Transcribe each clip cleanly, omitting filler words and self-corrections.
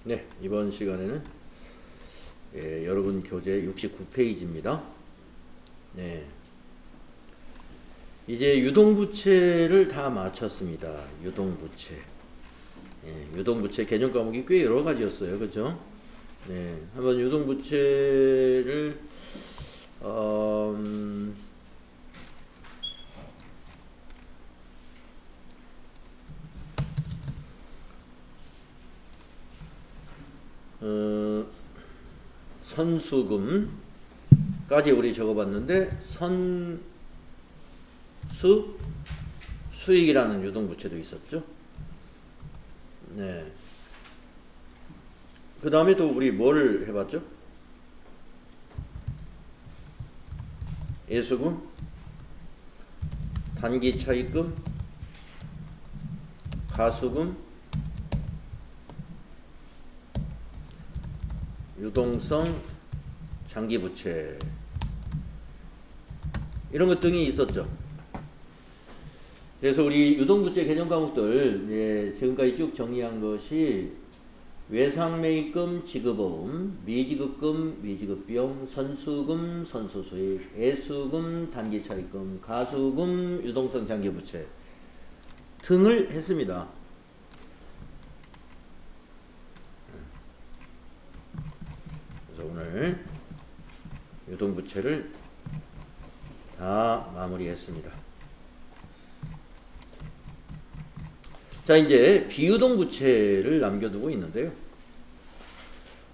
네, 이번 시간에는 여러분 교재 69페이지입니다. 네, 이제 유동부채를 다 마쳤습니다. 유동부채. 유동부채 개념 과목이 꽤 여러 가지였어요. 그죠? 네, 한번 유동부채를 선수금까지 우리 적어봤는데 수익이라는 유동부채도 있었죠. 네. 그 다음에 또 우리 뭘 해봤죠? 예수금, 단기 차입금, 가수금, 유동성 장기부채 이런 것 등이 있었죠. 그래서 우리 유동부채 개념 과목들 지금까지 쭉 정리한 것이 외상매입금, 지급어음, 미지급금, 미지급비용, 선수금, 선수수익, 예수금, 단기차입금, 가수금, 유동성 장기부채 등을 했습니다. 그래서 오늘 유동부채를 다 마무리했습니다. 자, 이제 비유동부채를 남겨두고 있는데요.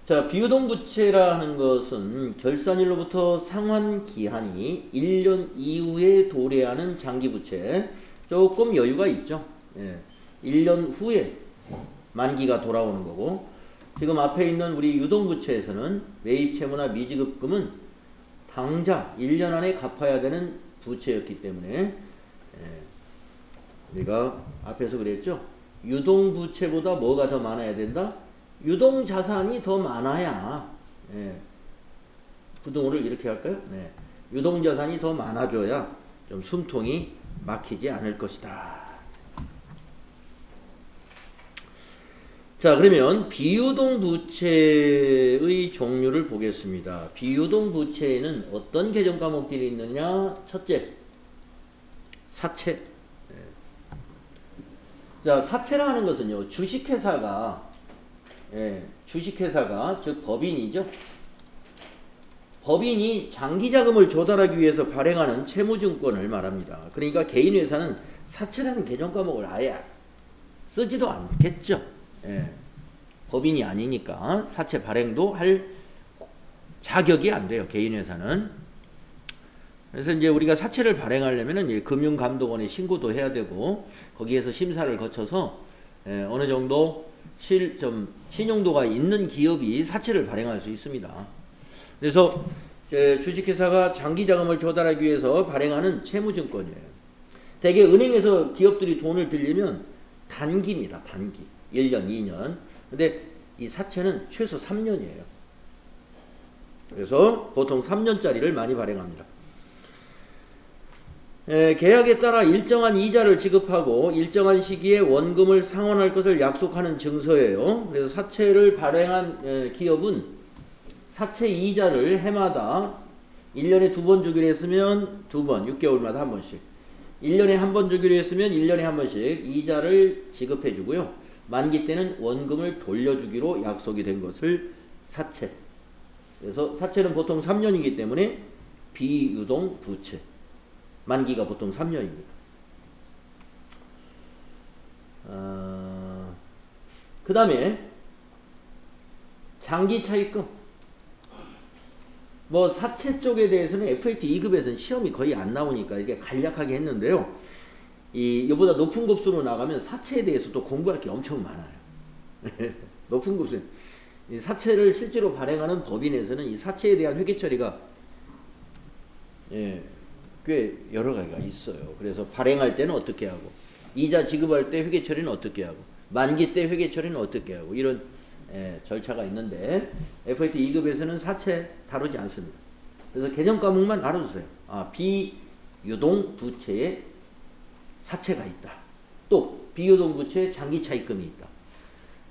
자, 비유동부채라는 것은 결산일로부터 상환기한이 1년 이후에 도래하는 장기부채, 조금 여유가 있죠. 1년 후에 만기가 돌아오는 거고, 지금 앞에 있는 우리 유동부채에서는 매입채무나 미지급금은 당장 1년 안에 갚아야 되는 부채였기 때문에 우리가 앞에서 그랬죠. 유동부채보다 뭐가 더 많아야 된다? 유동자산이 더 많아야 부등호를 이렇게 할까요? 유동자산이 더 많아져야 좀 숨통이 막히지 않을 것이다. 자, 그러면 비유동부채의 종류를 보겠습니다. 비유동부채에는 어떤 개정 과목들이 있느냐? 첫째, 사채. 자, 사채라는 것은요, 주식회사가 즉 법인이죠. 법인이 장기자금을 조달하기 위해서 발행하는 채무증권을 말합니다. 그러니까 개인회사는 사채라는 개정 과목을 아예 쓰지도 않겠죠. 법인이 아니니까 사채 발행도 할 자격이 안 돼요. 개인회사는. 그래서 이제 우리가 사채를 발행하려면은 금융감독원에 신고도 해야 되고, 거기에서 심사를 거쳐서 어느 정도 신용도가 있는 기업이 사채를 발행할 수 있습니다. 그래서 주식회사가 장기자금을 조달하기 위해서 발행하는 채무증권이에요. 대개 은행에서 기업들이 돈을 빌리면 단기입니다. 단기. 1년, 2년. 근데 이 사채는 최소 3년이에요. 그래서 보통 3년짜리를 많이 발행합니다. 계약에 따라 일정한 이자를 지급하고 일정한 시기에 원금을 상환할 것을 약속하는 증서예요. 그래서 사채를 발행한 기업은 사채 이자를 해마다 1년에 2번 주기로 했으면 2번, 6개월마다 한 번씩, 1년에 한 번 주기로 했으면 1년에 한 번씩 이자를 지급해 주고요. 만기 때는 원금을 돌려주기로 약속이 된 것을 사채. 그래서 사채는 보통 3년이기 때문에 비유동부채. 만기가 보통 3년입니다. 그 다음에 장기차입금. 뭐 사채 쪽에 대해서는 FAT 2급에서는 시험이 거의 안 나오니까 이게 간략하게 했는데요. 이보다 높은 급수로 나가면 사채에 대해서 또 공부할 게 엄청 많아요. 높은 급수. 이 사채를 실제로 발행하는 법인에서는 이 사채에 대한 회계 처리가 꽤 여러 가지가 있어요. 그래서 발행할 때는 어떻게 하고, 이자 지급할 때 회계 처리는 어떻게 하고, 만기 때 회계 처리는 어떻게 하고, 이런 절차가 있는데 FAT 2급에서는 사채 다루지 않습니다. 그래서 개정 과목만 알아두세요. 비유동부채에 사채가 있다. 또 비유동부채에 장기차입금이 있다.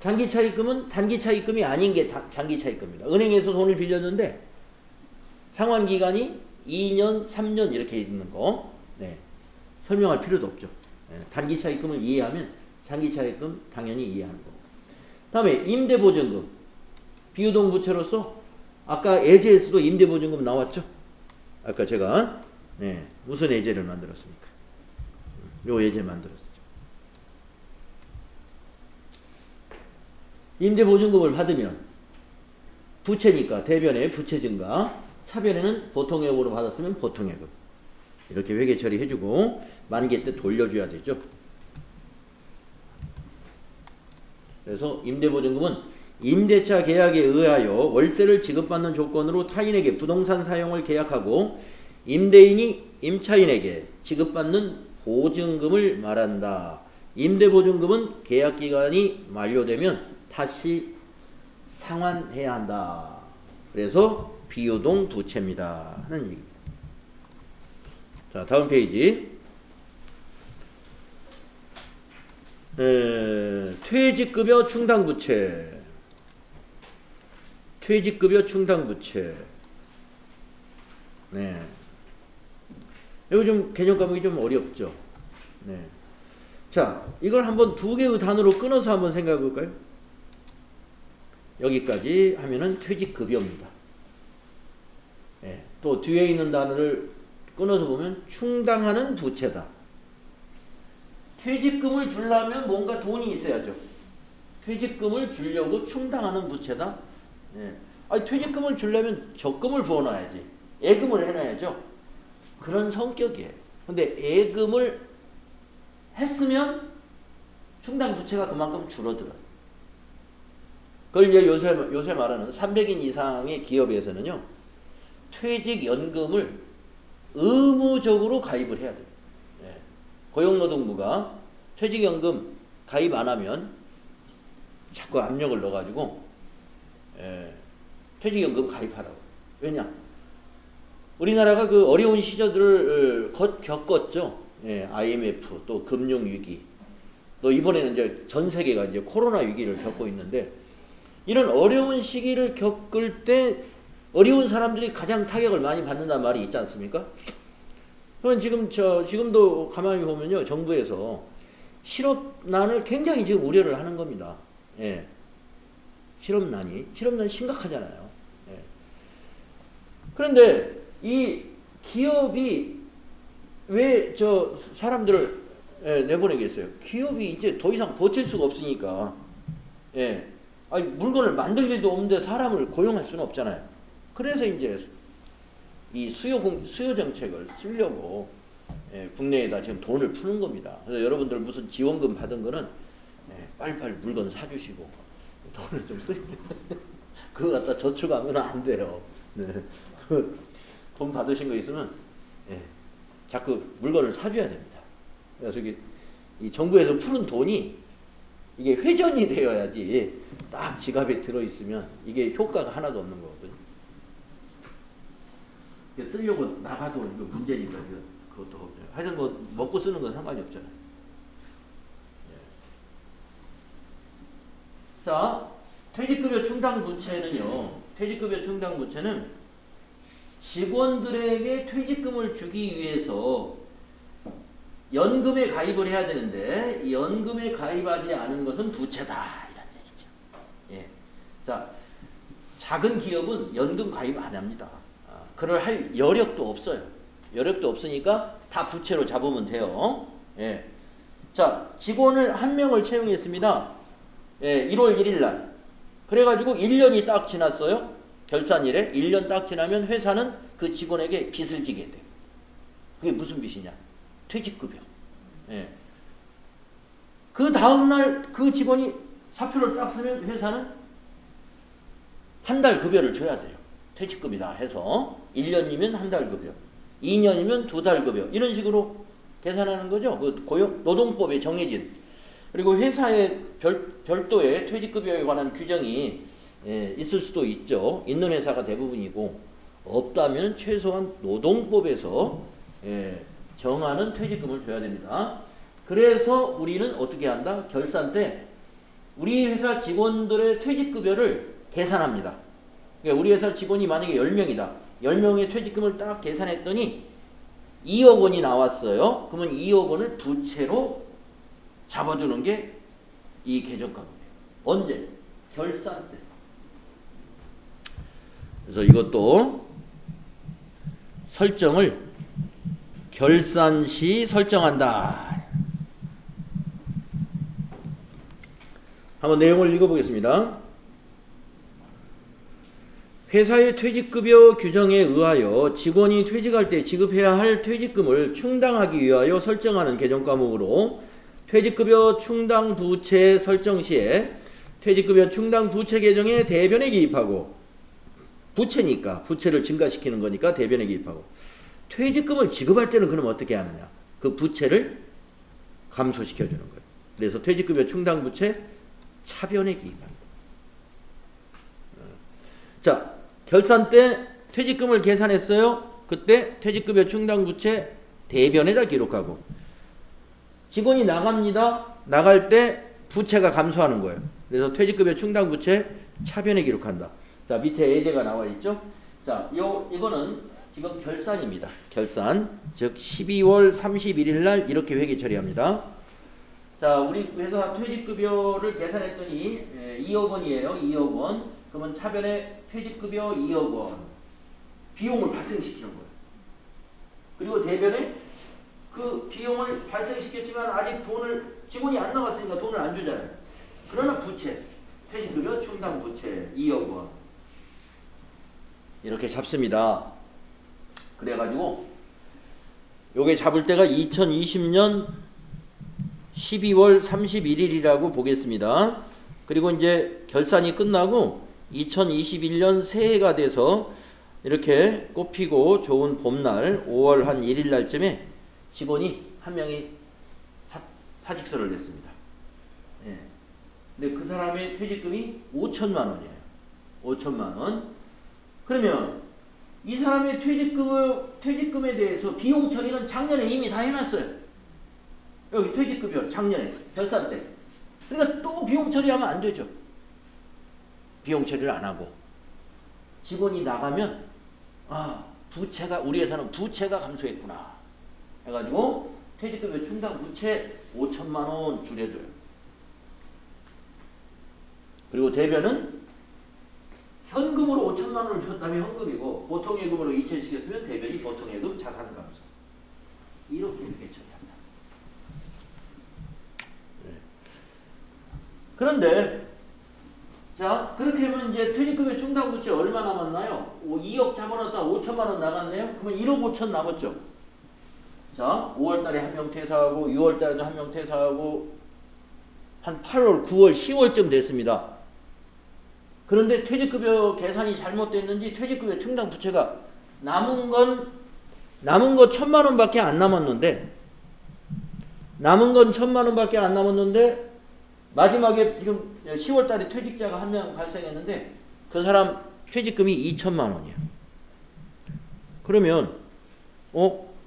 장기 차입금은 단기 차입금이 아닌 게 장기 차입금입니다. 은행에서 돈을 빌렸는데 상환 기간이 2년, 3년 이렇게 있는 거 네. 설명할 필요도 없죠. 네. 단기 차입금을 이해하면 장기 차입금 당연히 이해하는 거고. 다음에 임대보증금. 비유동 부채로서 아까 예제에서도 임대보증금 나왔죠. 아까 제가 네. 무슨 예제를 만들었습니까? 요 예제 만들었죠. 임대보증금을 받으면 부채니까 대변에 부채 증가, 차변에는 보통예금으로 받았으면 보통예금 이렇게 회계 처리해주고 만기 때 돌려줘야 되죠. 그래서 임대보증금은 임대차 계약에 의하여 월세를 지급받는 조건으로 타인에게 부동산 사용을 계약하고 임대인이 임차인에게 지급받는 보증금을 말한다. 임대보증금은 계약기간이 만료되면 다시 상환해야 한다. 그래서 비유동 부채입니다. 하는 얘기입니다. 자, 다음 페이지. 퇴직급여 충당부채. 퇴직급여 충당부채. 네. 이거 좀 개념 과목이 좀 어렵죠. 네. 자, 이걸 한번 두 개의 단어로 끊어서 한번 생각해 볼까요? 여기까지 하면은 퇴직급여입니다. 예, 또 뒤에 있는 단어를 끊어서 보면 충당하는 부채다. 퇴직금을 주려면 뭔가 돈이 있어야죠. 퇴직금을 주려고 충당하는 부채다. 예. 아니, 퇴직금을 주려면 적금을 부어놔야지. 예금을 해놔야죠. 그런 성격이에요. 근데 예금을 했으면 충당 부채가 그만큼 줄어들어요. 그걸 이제 요새 말하는 300인 이상의 기업에서는요, 퇴직연금을 의무적으로 가입을 해야 돼요. 예. 고용노동부가 퇴직연금 가입 안 하면 자꾸 압력을 넣어가지고, 예. 퇴직연금 가입하라고. 왜냐? 우리나라가 그 어려운 시절들을 겪었죠. 예. IMF, 또 금융위기, 또 이번에는 이제 전 세계가 이제 코로나 위기를 겪고 있는데, 이런 어려운 시기를 겪을 때 어려운 사람들이 가장 타격을 많이 받는다는 말이 있지 않습니까? 그럼 지금도 가만히 보면요, 정부에서 실업난을 굉장히 지금 우려를 하는 겁니다. 예. 실업난 심각하잖아요. 예. 그런데 이 기업이 왜 사람들을 내보내겠어요? 기업이 이제 더 이상 버틸 수가 없으니까. 예. 아니, 물건을 만들 일도 없는데 사람을 고용할 수는 없잖아요. 그래서 이제 이 수요 정책을 쓰려고 국내에다 지금 돈을 푸는 겁니다. 그래서 여러분들 무슨 지원금 받은 거는 빨리빨리 물건 사주시고 돈을 좀 쓰시고 그거 갖다 저축하면 안 돼요. 네. 돈 받으신 거 있으면 자꾸 물건을 사줘야 됩니다. 그래서 이 정부에서 푸는 돈이 이게 회전이 되어야지 딱 지갑에 들어있으면 이게 효과가 하나도 없는 거거든요. 쓰려고 나가도 이거 문제니까 그것도 없죠. 하여튼 뭐 먹고 쓰는 건 상관이 없잖아요. 자, 퇴직급여 충당부채는 직원들에게 퇴직금을 주기 위해서 연금에 가입을 해야 되는데 이 연금에 가입하지 않은 것은 부채다 이런 얘기죠. 예. 자, 작은 기업은 연금 가입 안 합니다. 그럴 할 여력도 없어요. 여력도 없으니까 다 부채로 잡으면 돼요. 예. 자, 직원을 한 명을 채용했습니다. 예, 1월 1일 날. 그래가지고 1년이 딱 지났어요. 결산일에 1년 딱 지나면 회사는 그 직원에게 빚을 지게 돼요. 그게 무슨 빚이냐? 퇴직급여. 예. 그 다음날 그 직원이 사표를 딱 쓰면 회사는 한 달 급여를 줘야 돼요. 퇴직금이다 해서 1년이면 한 달 급여, 2년이면 2달 급여 이런 식으로 계산하는 거죠. 그 노동법에 정해진. 그리고 회사에 별도의 퇴직급여에 관한 규정이 있을 수도 있죠. 있는 회사가 대부분이고 없다면 최소한 노동법에서 정하는 퇴직금을 줘야 됩니다. 그래서 우리는 어떻게 한다? 결산 때 우리 회사 직원들의 퇴직급여를 계산합니다. 그러니까 우리 회사 직원이 만약에 10명이다. 10명의 퇴직금을 딱 계산했더니 2억 원이 나왔어요. 그러면 2억 원을 부채로 잡아주는 게 이 계정가입니다. 언제? 결산 때. 그래서 이것도 설정을 결산 시 설정한다. 한번 내용을 읽어보겠습니다. 회사의 퇴직급여 규정에 의하여 직원이 퇴직할 때 지급해야 할 퇴직금을 충당하기 위하여 설정하는 계정과목으로 퇴직급여 충당 부채 설정 시에 퇴직급여 충당 부채 계정에 대변에 기입하고, 부채니까 부채를 증가시키는 거니까 대변에 기입하고, 퇴직금을 지급할 때는 그럼 어떻게 하느냐? 그 부채를 감소시켜 주는 거예요. 그래서 퇴직급여 충당 부채 차변에 기입한다. 자, 결산 때 퇴직금을 계산했어요. 그때 퇴직급여 충당 부채 대변에다 기록하고, 직원이 나갑니다. 나갈 때 부채가 감소하는 거예요. 그래서 퇴직급여 충당 부채 차변에 기록한다. 자, 밑에 예제가 나와 있죠. 자, 이거는 지금 결산입니다. 결산. 즉 12월 31일 날 이렇게 회계 처리합니다. 자, 우리 회사 퇴직급여를 계산했더니 2억 원이에요. 2억 원. 그러면 차변에 퇴직급여 2억 원. 비용을 발생시키는 거예요. 그리고 대변에 그 비용을 발생시켰지만 아직 직원이 안 나갔으니까 돈을 안 주잖아요. 그러나 부채, 퇴직급여 충당 부채 2억 원. 이렇게 잡습니다. 그래가지고 요게 잡을 때가 2020년 12월 31일이라고 보겠습니다. 그리고 이제 결산이 끝나고 2021년 새해가 돼서 이렇게 꽃피고 좋은 봄날 5월 한 1일 날쯤에 직원이 한 명이 사직서를 냈습니다. 예. 근데 그 사람의 퇴직금이 5천만 원이에요. 5천만 원. 그러면 이 사람의 퇴직금에 대해서 비용 처리는 작년에 이미 다 해놨어요. 여기 퇴직급여 작년에 결산 때. 그러니까 또 비용 처리하면 안 되죠. 비용 처리를 안 하고 직원이 나가면 부채가, 우리 회사는 부채가 감소했구나 해가지고 퇴직급여 충당 부채 5천만 원 줄여줘요. 그리고 대변은 현금으로 5천만 원을 줬다면 현금이고 보통예금으로 이체시켰으면 대변이 보통예금 자산감소. 이렇게 회계 처리한다. 네. 그런데 자, 그렇게 하면 이제 퇴직급여 충당 부채 얼마 남았나요? 2억 잡아놨다 5천만 원 나갔네요? 그러면 1억 5천 남았죠? 자, 5월 달에 한 명 퇴사하고 6월 달에도 한 명 퇴사하고 한 8월, 9월, 10월쯤 됐습니다. 그런데 퇴직급여 계산이 잘못됐는지 퇴직급여 충당 부채가 남은 거 1천만 원밖에 안 남았는데 마지막에 지금 10월 달에 퇴직자가 한 명 발생했는데 그 사람 퇴직금이 2천만 원이에요. 그러면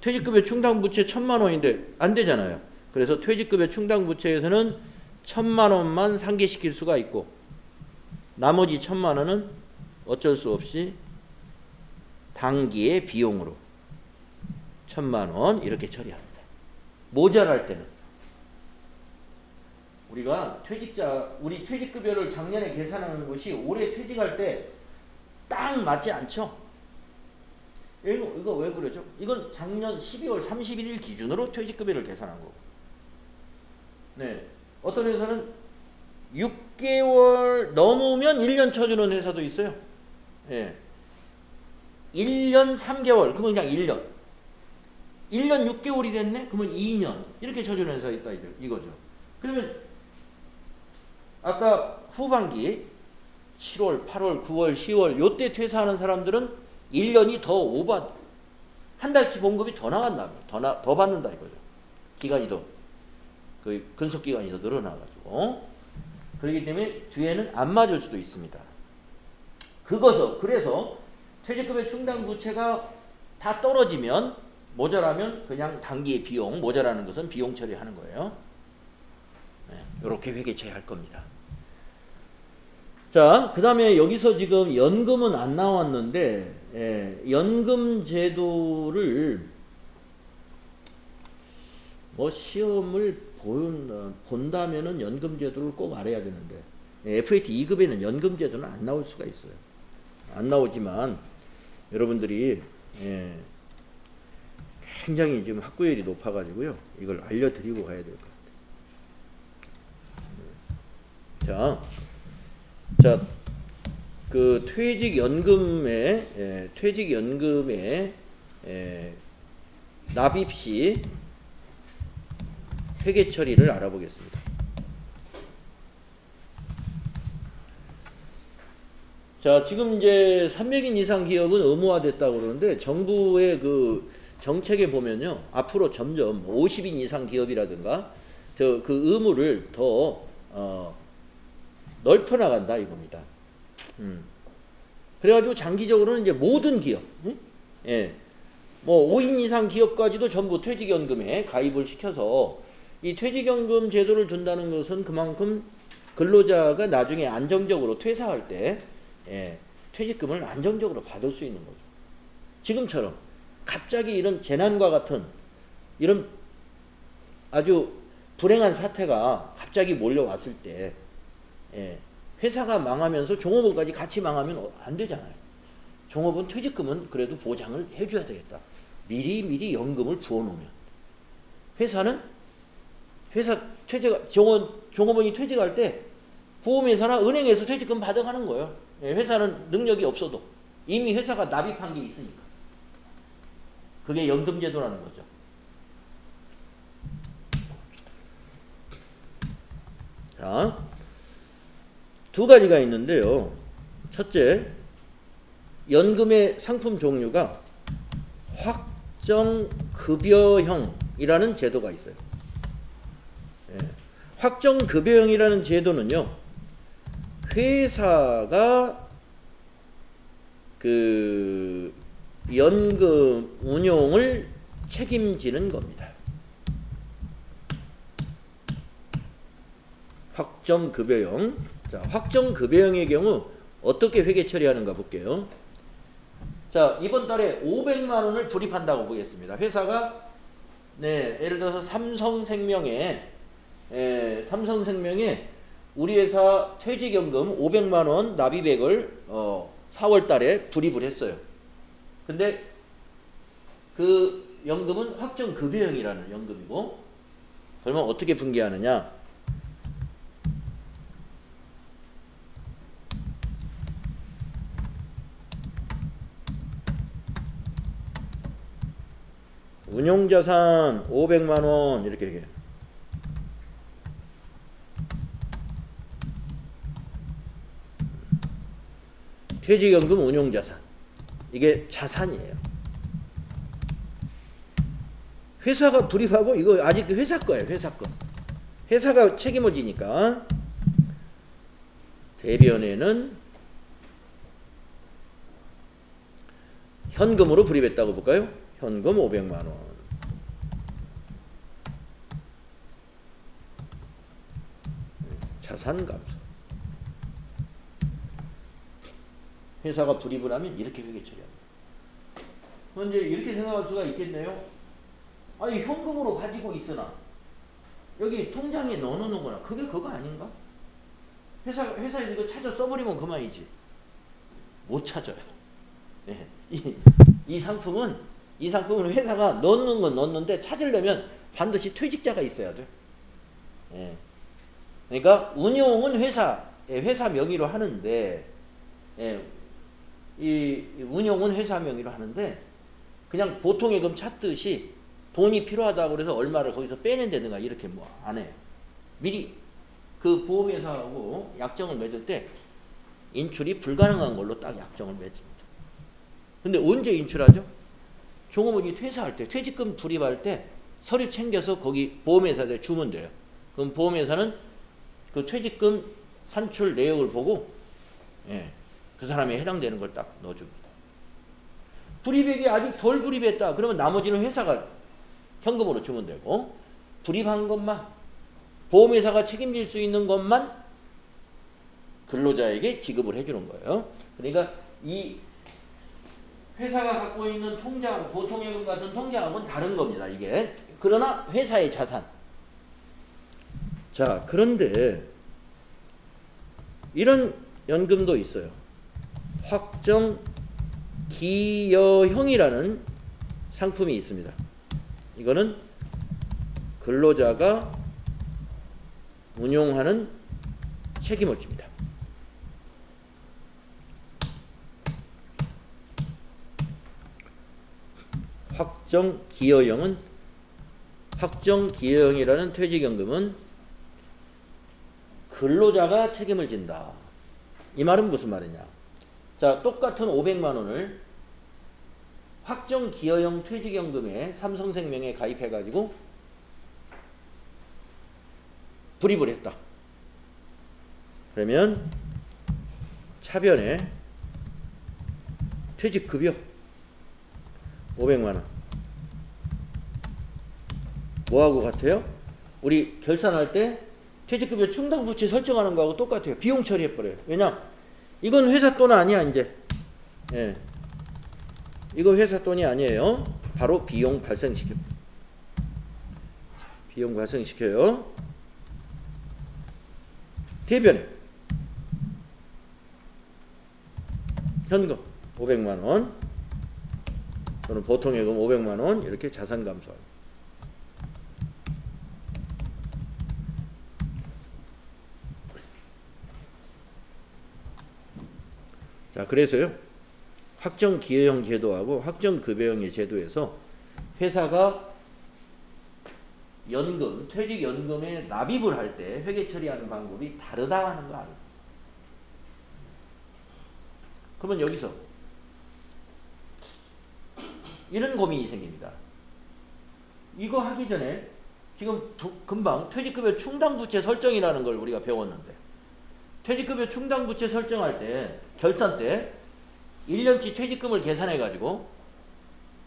퇴직급여 충당 부채 1천만 원인데 안 되잖아요. 그래서 퇴직급여 충당 부채에서는 1천만 원만 상계시킬 수가 있고 나머지 1천만 원은 어쩔 수 없이 당기의 비용으로 1천만 원 이렇게 처리합니다. 모자랄 때는 우리가 우리 퇴직급여를 작년에 계산하는 것이 올해 퇴직할 때 딱 맞지 않죠? 이거 왜 그러죠? 이건 작년 12월 31일 기준으로 퇴직급여를 계산한 거고. 네. 어떤 회사는 6개월 넘으면 1년 쳐주는 회사도 있어요. 예. 1년 3개월, 그러면 그냥 1년. 1년 6개월이 됐네? 그러면 2년. 이렇게 쳐주는 회사가 있다, 이거죠. 그러면, 아까 후반기, 7월, 8월, 9월, 10월, 요때 퇴사하는 사람들은 1년이 더 한 달치 봉급이 더 나간다. 더 받는다, 이거죠. 기간이 그 근속기간이 더 늘어나가지고. 그렇기 때문에 뒤에는 안 맞을 수도 있습니다. 그래서 퇴직급여 충당 부채가 다 떨어지면 모자라면 그냥 단기의 비용, 모자라는 것은 비용 처리하는 거예요. 네, 이렇게 회계 처리할 겁니다. 자, 그 다음에 여기서 지금 연금은 안 나왔는데, 연금 제도를 뭐 시험을 본다면은 연금 제도를 꼭 알아야 되는데, FAT 2급에는 연금 제도는 안 나올 수가 있어요. 안 나오지만 여러분들이 굉장히 지금 학구열이 높아가지고요, 이걸 알려드리고 가야 될 것 같아요. 자, 그 퇴직연금의 납입 시 회계 처리를 알아보겠습니다. 자, 지금 이제 300인 이상 기업은 의무화됐다고 그러는데, 정부의 그 정책에 보면요, 앞으로 점점 50인 이상 기업이라든가 그 의무를 더 넓혀 나간다 이겁니다. 그래가지고 장기적으로는 이제 모든 기업, 뭐 5인 이상 기업까지도 전부 퇴직연금에 가입을 시켜서, 이 퇴직연금 제도를 둔다는 것은 그만큼 근로자가 나중에 안정적으로 퇴사할 때 퇴직금을 안정적으로 받을 수 있는 거죠. 지금처럼 갑자기 이런 재난과 같은 이런 아주 불행한 사태가 갑자기 몰려왔을 때 회사가 망하면서 종업원까지 같이 망하면 안 되잖아요. 종업원 퇴직금은 그래도 보장을 해줘야 되겠다. 미리 연금을 부어놓으면, 회사 종업원이 퇴직할 때 보험회사나 은행에서 퇴직금 받아가는 거예요. 회사는 능력이 없어도 이미 회사가 납입한 게 있으니까. 그게 연금제도라는 거죠. 자, 두 가지가 있는데요. 첫째, 연금의 상품 종류가 확정급여형이라는 제도가 있어요. 확정급여형이라는 제도는요, 회사가 그 연금 운용을 책임지는 겁니다. 확정급여형. 자, 확정급여형의 경우 어떻게 회계 처리하는가 볼게요. 자, 이번 달에 500만 원을 불입한다고 보겠습니다. 회사가 예를 들어서 삼성생명에 우리 회사 퇴직연금 500만 원 납입액을 4월 달에 불입을 했어요. 근데 그 연금은 확정급여형이라는 연금이고, 그러면 어떻게 분개하느냐? 운용자산 500만 원 이렇게 얘기해요. 퇴직연금 운용자산, 이게 자산이에요. 회사가 불입하고, 이거 아직 회사 거예요. 회사 거. 회사가 책임을 지니까 대변에는 현금으로 불입했다고 볼까요? 현금 500만 원. 자산 감소. 회사가 불입을 하면 이렇게 회계 처리합니다. 현재 이렇게 생각할 수가 있겠네요. 아니, 현금으로 가지고 있으나 여기 통장에 넣어놓는구나. 그게 그거 아닌가? 회사에서 이거 찾아 써버리면 그만이지. 못 찾아요. 네. 이 상품은 회사가 넣는 건 넣는데 찾으려면 반드시 퇴직자가 있어야 돼. 네. 그러니까 운용은 회사 명의로 하는데, 이 운용은 회사 명의로 하는데, 그냥 보통예금 찾듯이 돈이 필요하다고 그래서 얼마를 거기서 빼낸다든가 이렇게 뭐 안 해요. 미리 그 보험회사하고 약정을 맺을 때 인출이 불가능한 걸로 딱 약정을 맺습니다. 근데 언제 인출하죠? 종업원이 퇴사할 때, 퇴직금 불입할 때 서류 챙겨서 거기 보험회사에 주면 돼요. 그럼 보험회사는 그 퇴직금 산출 내역을 보고 그 사람이 해당되는 걸 딱 넣어줍니다. 불입액이 아직 덜 불입했다. 그러면 나머지는 회사가 현금으로 주면 되고, 불입한 것만, 보험회사가 책임질 수 있는 것만 근로자에게 지급을 해주는 거예요. 그러니까 이 회사가 갖고 있는 통장, 보통예금 같은 통장하고는 다른 겁니다. 이게. 그러나 회사의 자산. 자, 그런데 이런 연금도 있어요. 확정 기여형이라는 상품이 있습니다. 이거는 근로자가 운용하는 책임을 집니다. 확정 기여형이라는 퇴직연금은 근로자가 책임을 진다. 이 말은 무슨 말이냐? 자, 똑같은 500만 원을 확정 기여형 퇴직연금에 삼성생명에 가입해가지고 불입을 했다. 그러면 차변에 퇴직급여 500만 원. 뭐하고 같아요? 우리 결산할 때 퇴직급여 충당부채 설정하는 거하고 똑같아요. 비용 처리해버려요. 왜냐? 이건 회사 돈 아니야 이제. 예. 이거 회사 돈이 아니에요. 바로 비용 발생시켜. 비용 발생시켜요. 대변에 현금 500만 원 또는 보통예금 500만 원 이렇게 자산 감소하고. 자, 그래서요. 확정 기여형 제도하고 확정 급여형의 제도에서 회사가 연금, 퇴직연금에 납입을 할 때 회계 처리하는 방법이 다르다 하는 거 아니에요. 그러면 여기서 이런 고민이 생깁니다. 이거 하기 전에 지금 금방 퇴직급여 충당부채 설정이라는 걸 우리가 배웠는데 퇴직급여 충당부채 설정할 때 결산 때 1년치 퇴직금을 계산해 가지고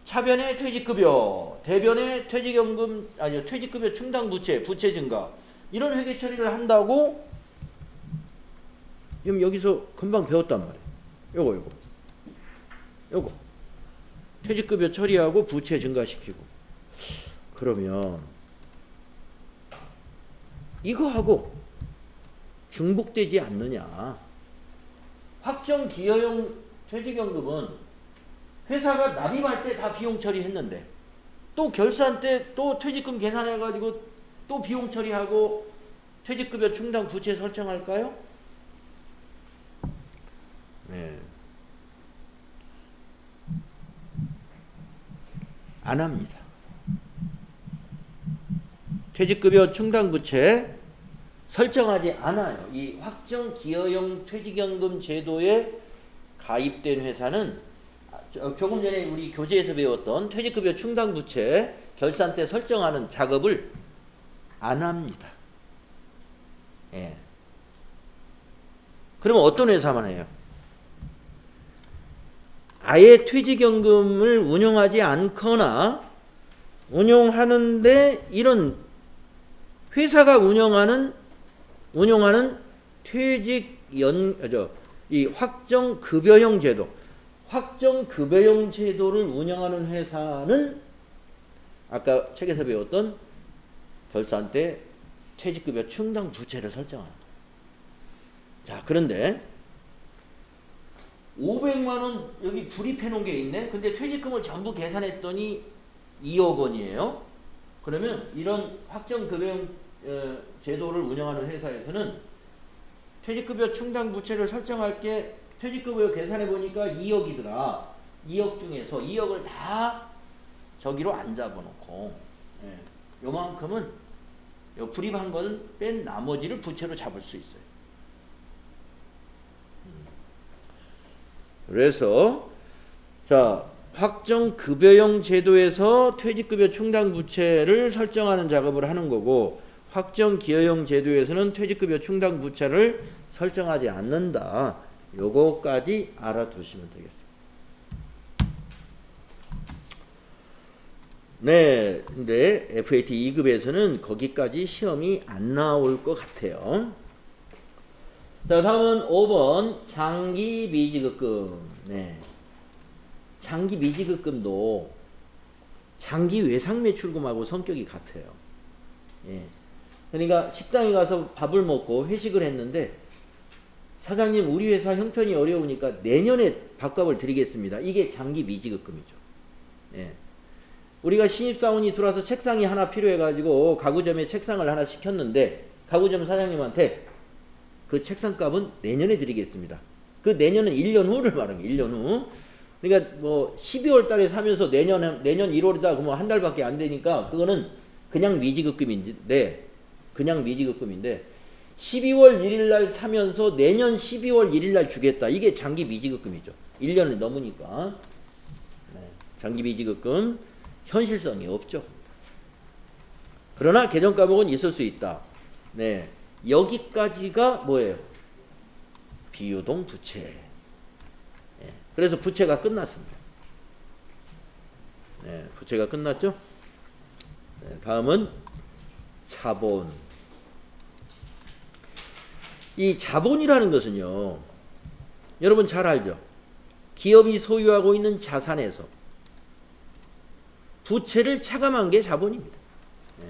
차변의 퇴직급여, 대변의 퇴직연금, 아니요 퇴직급여 충당부채, 부채 증가 이런 회계 처리를 한다고 지금 여기서 금방 배웠단 말이에요. 요거 퇴직급여 처리하고 부채 증가시키고. 그러면 이거하고 중복되지 않느냐. 확정 기여형 퇴직연금은 회사가 납입할 때 다 비용 처리했는데 또 결산 때 또 퇴직금 계산해가지고 또 비용 처리하고 퇴직급여 충당 부채 설정할까요? 네. 안 합니다. 퇴직급여 충당 부채 설정하지 않아요. 이 확정 기여형 퇴직연금 제도에 가입된 회사는 조금 전에 우리 교재에서 배웠던 퇴직급여 충당부채 결산 때 설정하는 작업을 안 합니다. 예. 그러면 어떤 회사만 해요? 아예 퇴직연금을 운영하지 않거나 운영하는데 이런 회사가 운영하는 이 확정급여형 제도, 확정급여형 제도를 운영하는 회사는 아까 책에서 배웠던 결산 때 퇴직급여 충당 부채를 설정합니다. 자, 그런데 500만 원 여기 불입해 놓은 게 있네. 근데 퇴직금을 전부 계산했더니 2억 원이에요. 그러면 이런 확정급여형 제도를 운영하는 회사에서는 퇴직급여 충당 부채를 설정할 게 퇴직급여 계산해 보니까 2억이더라. 2억 중에서 2억을 다 저기로 안 잡아놓고 요만큼은 불입한 거는 뺀 나머지를 부채로 잡을 수 있어요. 그래서 자, 확정급여형 제도에서 퇴직급여 충당 부채를 설정하는 작업을 하는 거고 확정기여형 제도에서는 퇴직급여 충당 부채를 설정하지 않는다. 요거까지 알아두시면 되겠습니다. 네, 근데 FAT 2급에서는 거기까지 시험이 안 나올 것 같아요. 자, 다음은 5번 장기 미지급금. 네. 장기 미지급금도 장기 외상 매출금하고 성격이 같아요. 예. 그러니까 식당에 가서 밥을 먹고 회식을 했는데 사장님 우리 회사 형편이 어려우니까 내년에 밥값을 드리겠습니다. 이게 장기 미지급금이죠. 예. 우리가 신입사원이 들어와서 책상이 하나 필요해가지고 가구점에 책상을 하나 시켰는데 가구점 사장님한테 그 책상값은 내년에 드리겠습니다. 그 내년은 1년 후를 말하는 거예요. 1년 후. 그러니까 뭐 12월 달에 사면서 내년 1월이다 그러면 한 달밖에 안 되니까 그거는 그냥 미지급금인데 12월 1일 날 사면서 내년 12월 1일 날 주겠다. 이게 장기 미지급금이죠. 1년을 넘으니까. 네. 장기 미지급금 현실성이 없죠. 그러나 개정 과목은 있을 수 있다. 네. 여기까지가 뭐예요? 비유동 부채. 네. 그래서 부채가 끝났습니다. 네. 부채가 끝났죠? 네. 다음은 자본. 이 자본이라는 것은요, 여러분 잘 알죠? 기업이 소유하고 있는 자산에서 부채를 차감한 게 자본입니다. 네.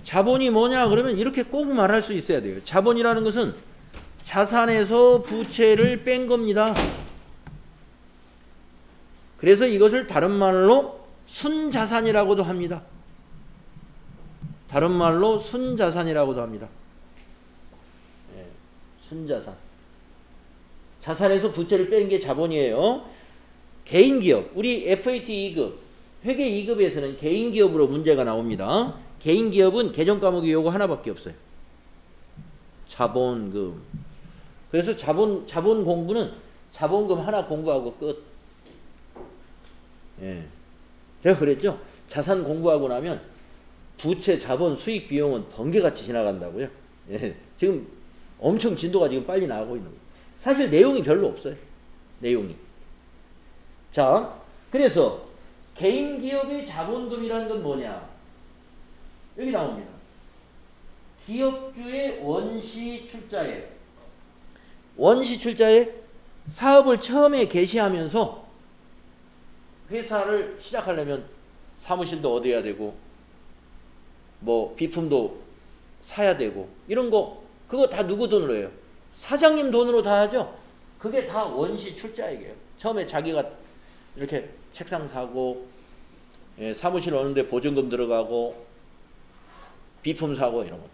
자본이 뭐냐 그러면 이렇게 꼭 말할 수 있어야 돼요. 자본이라는 것은 자산에서 부채를 뺀 겁니다. 그래서 이것을 다른 말로 순자산이라고도 합니다. 다른 말로 순자산이라고도 합니다. 네, 순자산. 자산에서 부채를 뺀 게 자본이에요. 개인기업, 우리 FAT 2급, 회계 2급에서는 개인기업으로 문제가 나옵니다. 개인기업은 개정 과목이 요거 하나밖에 없어요. 자본금. 그래서 자본 공부는 자본금 하나 공부하고 끝. 예. 제가 그랬죠. 자산 공부하고 나면 부채, 자본, 수익, 비용은 번개같이 지나간다고요. 예. 지금 엄청 진도가 지금 빨리 나가고 있는 거예요. 사실 내용이 별로 없어요. 내용이. 자, 그래서 개인기업의 자본금이라는 건 뭐냐? 여기 나옵니다. 기업주의 원시 출자액. 원시 출자액, 사업을 처음에 개시하면서 회사를 시작하려면 사무실도 얻어야 되고 뭐 비품도 사야 되고 이런 거 그거 다 누구 돈으로 해요? 사장님 돈으로 다 하죠? 그게 다 원시 출자액이에요. 처음에 자기가 이렇게 책상 사고 예, 사무실 오는데 보증금 들어가고 비품 사고 이런 것들.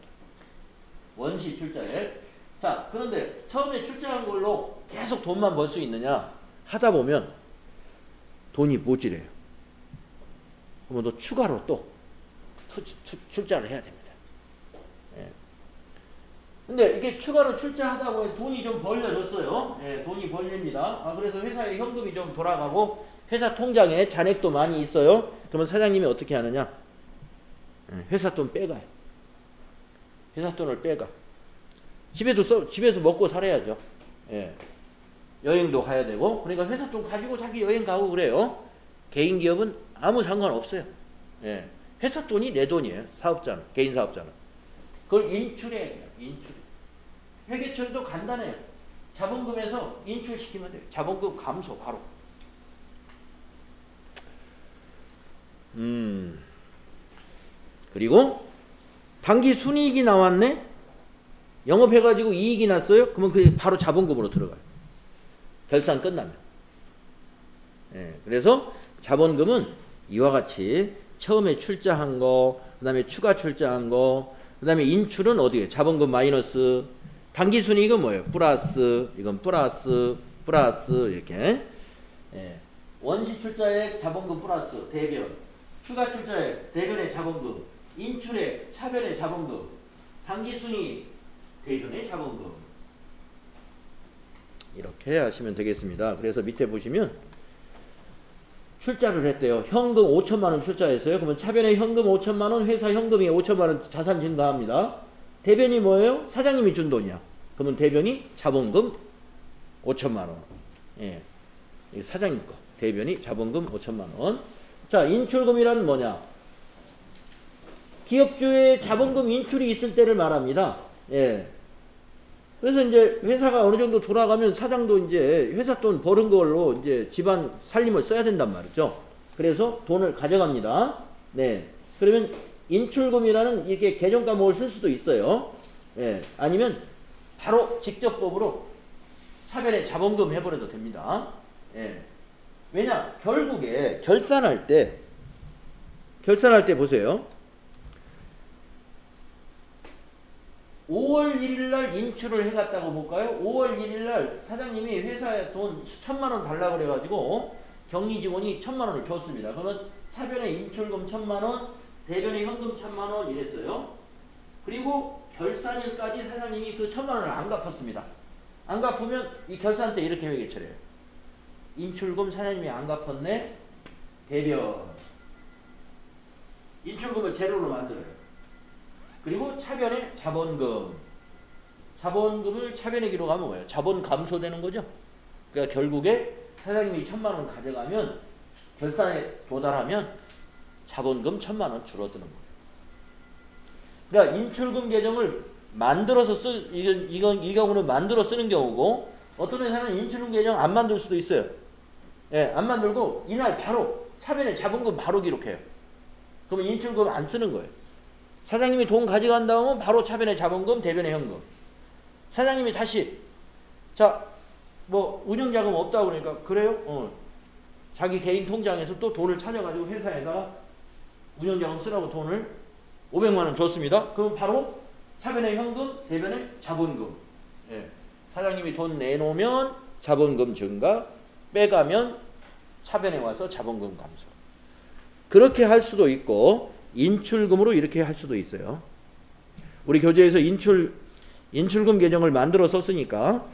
원시 출자액. 자, 그런데 처음에 출자한 걸로 계속 돈만 벌 수 있느냐? 하다 보면 돈이 모자라요. 그러면 또 추가로 또 출자를 해야 됩니다. 예. 근데 이게 추가로 출자하다 보니 돈이 좀 벌려졌어요. 예, 돈이 벌립니다. 아, 그래서 회사에 현금이 좀 돌아가고 회사 통장에 잔액도 많이 있어요. 그러면 사장님이 어떻게 하느냐? 예, 회사 돈 빼가요. 회사 돈을 빼가. 집에서 먹고 살아야죠. 예. 여행도 가야 되고, 그러니까 회사 돈 가지고 자기 여행 가고 그래요. 개인 기업은 아무 상관없어요. 예. 회사 돈이 내 돈이에요. 사업자는, 개인 사업자는. 그걸 인출해야 돼요. 인출. 회계 처리도 간단해요. 자본금에서 인출시키면 돼요. 자본금 감소 바로. 그리고 당기 순이익이 나왔네. 영업해가지고 이익이 났어요. 그러면 그게 바로 자본금으로 들어가요. 결산 끝나면. 예, 그래서 자본금은 이와 같이 처음에 출자한 거, 그 다음에 추가 출자한 거, 그 다음에 인출은 어디에? 자본금 마이너스. 당기순이익은 뭐예요? 플러스. 이건 플러스, 플러스 이렇게. 예. 원시 출자액 자본금 플러스 대변. 추가 출자액 대변의 자본금. 인출액 차변의 자본금. 당기순이익 대변의 자본금. 이렇게 하시면 되겠습니다. 그래서 밑에 보시면 출자를 했대요. 현금 5천만원 출자했어요. 그러면 차변에 현금 5천만원, 회사 현금이 5천만원 자산 증가합니다. 대변이 뭐예요? 사장님이 준 돈이야. 그러면 대변이 자본금 5천만원. 예. 사장님 거. 대변이 자본금 5천만원. 자, 인출금이란 뭐냐? 기업주의 자본금 인출이 있을 때를 말합니다. 예. 그래서 이제 회사가 어느 정도 돌아가면 사장도 이제 회사 돈 버는 걸로 이제 집안 살림을 써야 된단 말이죠. 그래서 돈을 가져갑니다. 네. 그러면 인출금이라는 이렇게 계정 과목을 쓸 수도 있어요. 예. 아니면 바로 직접법으로 차변에 자본금 해버려도 됩니다. 예. 왜냐? 결국에 결산할 때 보세요. 5월 1일 날 인출을 해갔다고 볼까요? 5월 1일 날 사장님이 회사에 돈 1,000만 원 달라고 그래가지고 격리 직원이 1,000만 원을 줬습니다. 그러면 차변에 인출금 1,000만 원, 대변에 현금 1,000만 원 이랬어요. 그리고 결산일까지 사장님이 그 1,000만 원을 안 갚았습니다. 안 갚으면 이 결산 때 이렇게 회계 처리해요. 인출금 사장님이 안 갚았네. 대변. 인출금을 제로로 만들어요. 그리고 차변에 자본금. 자본금을 차변에 기록하면 뭐예요? 자본 감소되는 거죠. 그러니까 결국에 사장님이 1,000만 원 가져가면 결산에 도달하면 자본금 1,000만 원 줄어드는 거예요. 그러니까 인출금 계정을 만들어서 이 경우는 만들어 쓰는 경우고, 어떤 회사는 인출금 계정 안 만들 수도 있어요. 예, 안 만들고 이날 바로 차변에 자본금 바로 기록해요. 그러면 인출금 안 쓰는 거예요. 사장님이 돈 가져간 다음은 바로 차변에 자본금, 대변에 현금. 사장님이 다시 자, 뭐 운영자금 없다고 그러니까 그래요? 자기 개인 통장에서 또 돈을 찾아가지고 회사에다가 운영자금 쓰라고 돈을 500만 원 줬습니다. 그럼 바로 차변에 현금, 대변에 자본금. 예. 사장님이 돈 내놓으면 자본금 증가, 빼가면 차변에 와서 자본금 감소. 그렇게 할 수도 있고 인출금으로 이렇게 할 수도 있어요. 우리 교재에서 인출금 계정을 만들어 썼으니까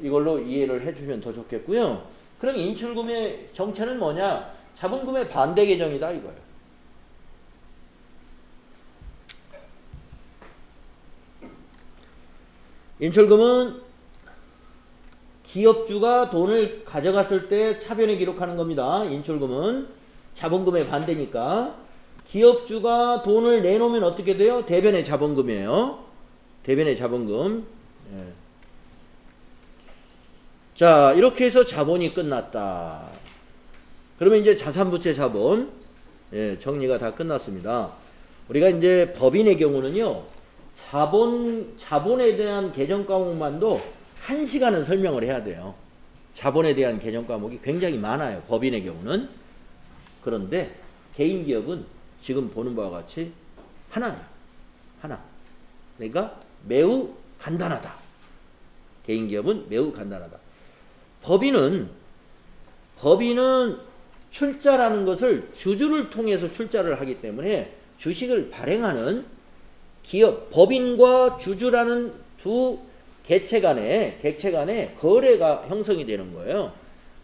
이걸로 이해를 해주시면 더 좋겠고요. 그럼 인출금의 정체는 뭐냐? 자본금의 반대 계정이다 이거예요. 인출금은 기업주가 돈을 가져갔을 때 차변에 기록하는 겁니다. 인출금은 자본금의 반대니까. 기업주가 돈을 내놓으면 어떻게 돼요? 대변의 자본금이에요. 대변의 자본금. 예. 자, 이렇게 해서 자본이 끝났다. 그러면 이제 자산부채 자본, 예, 정리가 다 끝났습니다. 우리가 이제 법인의 경우는요, 자본에 대한 개정 과목만도 1시간은 설명을 해야 돼요. 자본에 대한 개정 과목이 굉장히 많아요. 법인의 경우는. 그런데 개인 기업은 지금 보는 바와 같이 하나예요. 하나. 그러니까 매우 간단하다. 개인 기업은 매우 간단하다. 법인은 출자라는 것을 주주를 통해서 출자를 하기 때문에 주식을 발행하는 기업, 법인과 주주라는 두 객체 간에 거래가 형성이 되는 거예요.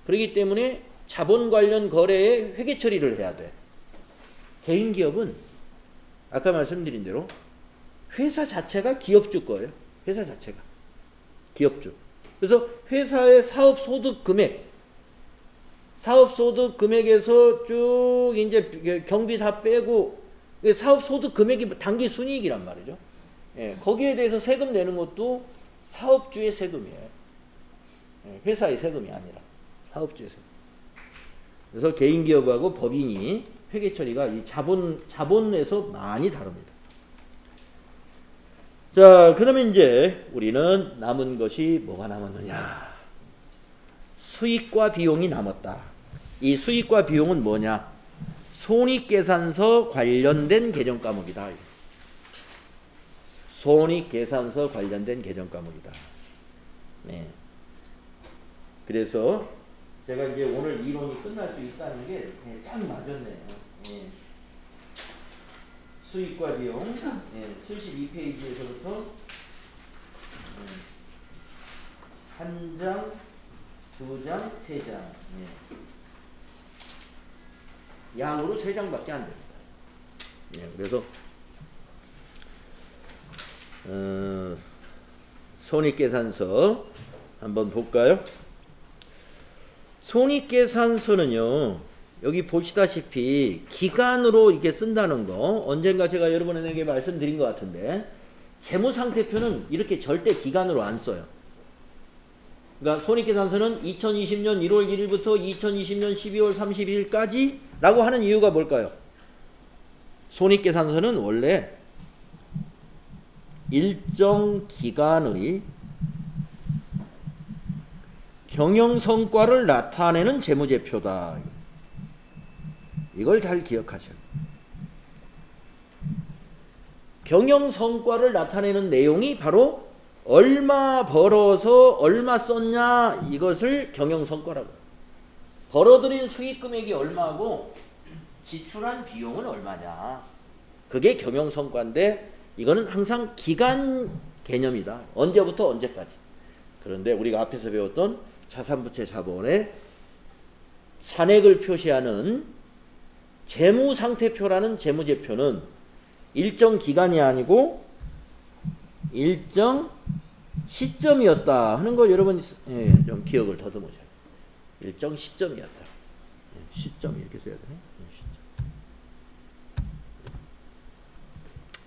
그렇기 때문에 자본 관련 거래에 회계 처리를 해야 돼. 개인 기업은 아까 말씀드린 대로 회사 자체가 기업주 거예요. 회사 자체가 기업주. 그래서 회사의 사업소득 금액에서 쭉 이제 경비 다 빼고 사업소득 금액이 단기 순이익이란 말이죠. 예, 거기에 대해서 세금 내는 것도 사업주의 세금이에요. 예, 회사의 세금이 아니라 사업주의 세금. 그래서 개인 기업하고 법인이 회계 처리가 이 자본에서 많이 다릅니다. 자, 그러면 이제 우리는 남은 것이 뭐가 남았느냐? 수익과 비용이 남았다. 이 수익과 비용은 뭐냐? 손익계산서 관련된 개정 과목이다. 손익계산서 관련된 개정 과목이다. 네. 그래서 제가 이제 오늘 이론이 끝날 수 있다는 게 참 맞았네요. 예. 수익과 비용, 예. 72페이지에서부터 한 장, 두 장, 세 장. 예. 양으로 3장밖에 안 됩니다. 예. 그래서 손익계산서 한번 볼까요? 손익계산서는요, 여기 보시다시피 기간으로 이렇게 쓴다는 거, 언젠가 제가 여러분에게 말씀드린 것 같은데, 재무상태표는 이렇게 절대 기간으로 안 써요. 그러니까 손익계산서는 2020년 1월 1일부터 2020년 12월 31일까지 라고 하는 이유가 뭘까요? 손익계산서는 원래 일정 기간의 경영성과를 나타내는 재무제표다. 이걸 잘 기억하셔요. 경영성과를 나타내는 내용이 바로 얼마 벌어서 얼마 썼냐, 이것을 경영성과라고 해요. 벌어들인 수익금액이 얼마고 지출한 비용은 얼마냐, 그게 경영성과인데 이거는 항상 기간 개념이다. 언제부터 언제까지. 그런데 우리가 앞에서 배웠던 자산부채 자본의 잔액을 표시하는 재무상태표라는 재무제표는 일정 기간이 아니고 일정 시점이었다 하는 거 여러분 좀 기억을 더듬으셔야 돼요. 일정 시점이었다. 시점 이렇게 써야 되네. 시점.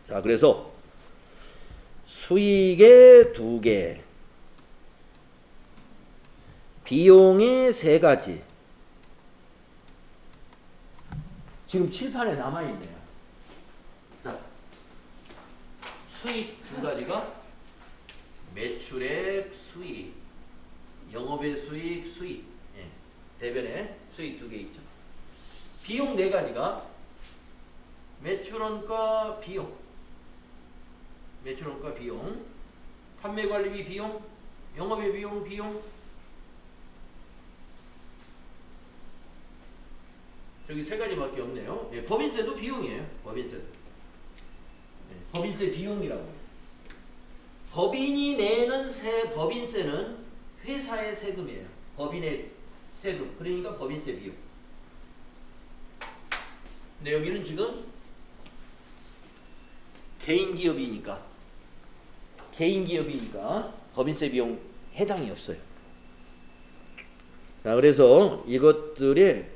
자, 그래서 수익의 2개, 비용의 3가지. 지금 칠판에 남아있네요. 자, 수익 2가지가 매출액, 수익, 영업의 수익, 수익. 예, 대변에 수익 2개 있죠. 비용 4가지가 매출원가 비용, 매출원가 비용, 판매관리비 비용, 영업의 비용, 비용. 저기 3가지밖에 없네요. 예, 법인세도 비용이에요. 법인세도. 예, 법인세 비용이라고 해요. 법인이 내는 법인세는 회사의 세금이에요. 법인의 세금. 그러니까 법인세 비용. 근데 여기는 지금 개인기업이니까 법인세 비용 해당이 없어요. 자, 그래서 이것들의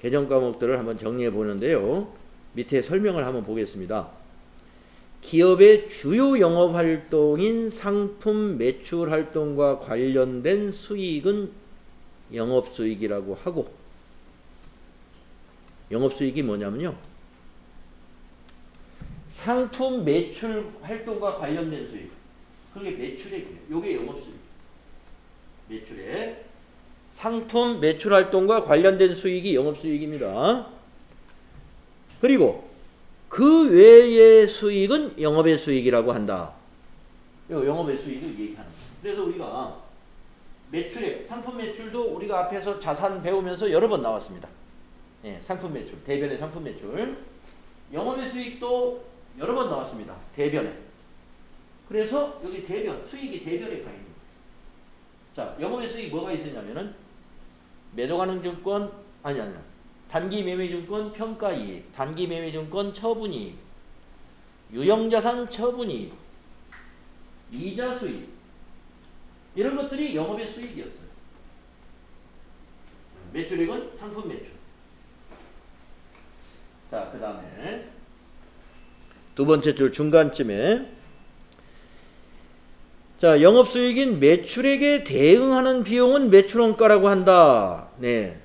개정 과목들을 한번 정리해 보는데요. 밑에 설명을 한번 보겠습니다. 기업의 주요 영업활동인 상품 매출 활동과 관련된 수익은 영업수익이라고 하고, 영업수익이 뭐냐면요, 상품 매출 활동과 관련된 수익, 그게 매출액이에요. 요게 영업수익. 매출액, 상품 매출 활동과 관련된 수익이 영업수익입니다. 그리고 그 외의 수익은 영업의 수익이라고 한다. 영업의 수익을 얘기하는 거예요. 그래서 우리가 매출액, 상품 매출도 우리가 앞에서 자산 배우면서 여러 번 나왔습니다. 예, 상품 매출, 대변의 상품 매출. 영업의 수익도 여러 번 나왔습니다. 대변에. 그래서 여기 대변, 수익이 대변에 가 있는 거예요. 자, 영업의 수익 뭐가 있었냐면은 매도가능증권, 아니야. 단기매매증권 평가이익, 단기매매증권 처분이익, 유형자산 처분이익, 이자수익, 이런 것들이 영업의 수익이었어요. 매출액은 상품 매출. 자, 그 다음에 두 번째 줄 중간쯤에, 자, 영업수익인 매출액에 대응하는 비용은 매출원가라고 한다. 네.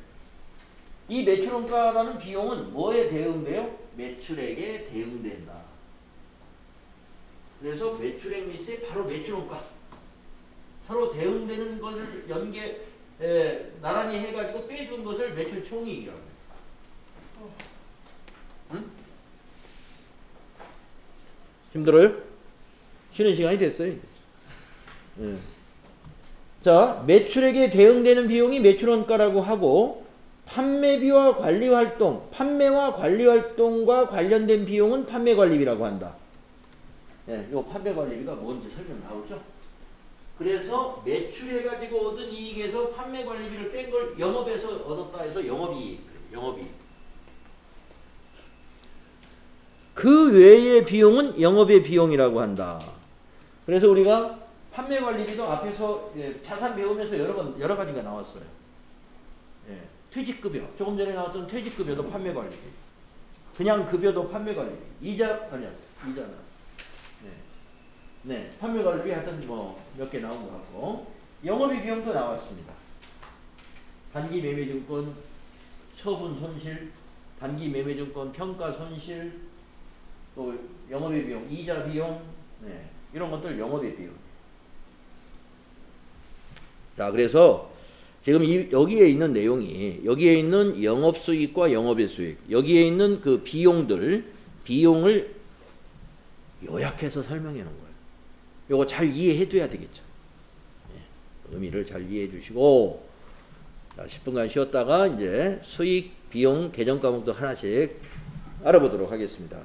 이 매출원가라는 비용은 뭐에 대응돼요? 매출액에 대응된다. 그래서 매출액 밑에 바로 매출원가. 서로 대응되는 것을 나란히 해가지고 빼준 것을 매출총이익이라고 해요. 응? 힘들어요? 쉬는 시간이 됐어요. 네. 자, 매출액에 대응되는 비용이 매출원가라고 하고, 판매비와 관리활동, 판매와 관리활동과 관련된 비용은 판매관리비라고 한다. 네, 요 판매관리비가 뭔지 설명 나오죠? 그래서 매출해가지고 얻은 이익에서 판매관리비를 뺀 걸 영업에서 얻었다 해서 영업이익. 영업이익. 그 외의 비용은 영업의 비용이라고 한다. 그래서 우리가 판매관리비도 앞에서 자산 배우면서 여러 가지가 나왔어요. 예, 퇴직급여, 조금 전에 나왔던 퇴직급여도 판매관리비, 그냥 급여도 판매관리비, 이자는. 예. 네, 판매 관리 하여튼 뭐 몇 개 나온 것 같고 영업의 비용도 나왔습니다. 단기 매매증권 처분 손실, 단기 매매증권 평가 손실, 또 영업의 비용, 이자 비용, 네, 이런 것들 영업의 비용. 자, 그래서 지금 여기에 있는 내용이 여기에 있는 영업수익과 영업의 수익, 여기에 있는 그 비용을 요약해서 설명해 놓은 거예요. 요거 잘 이해해 둬야 되겠죠. 네, 의미를 잘 이해해 주시고, 자, 10분간 쉬었다가 이제 수익, 비용, 계정 과목도 하나씩 알아보도록 하겠습니다.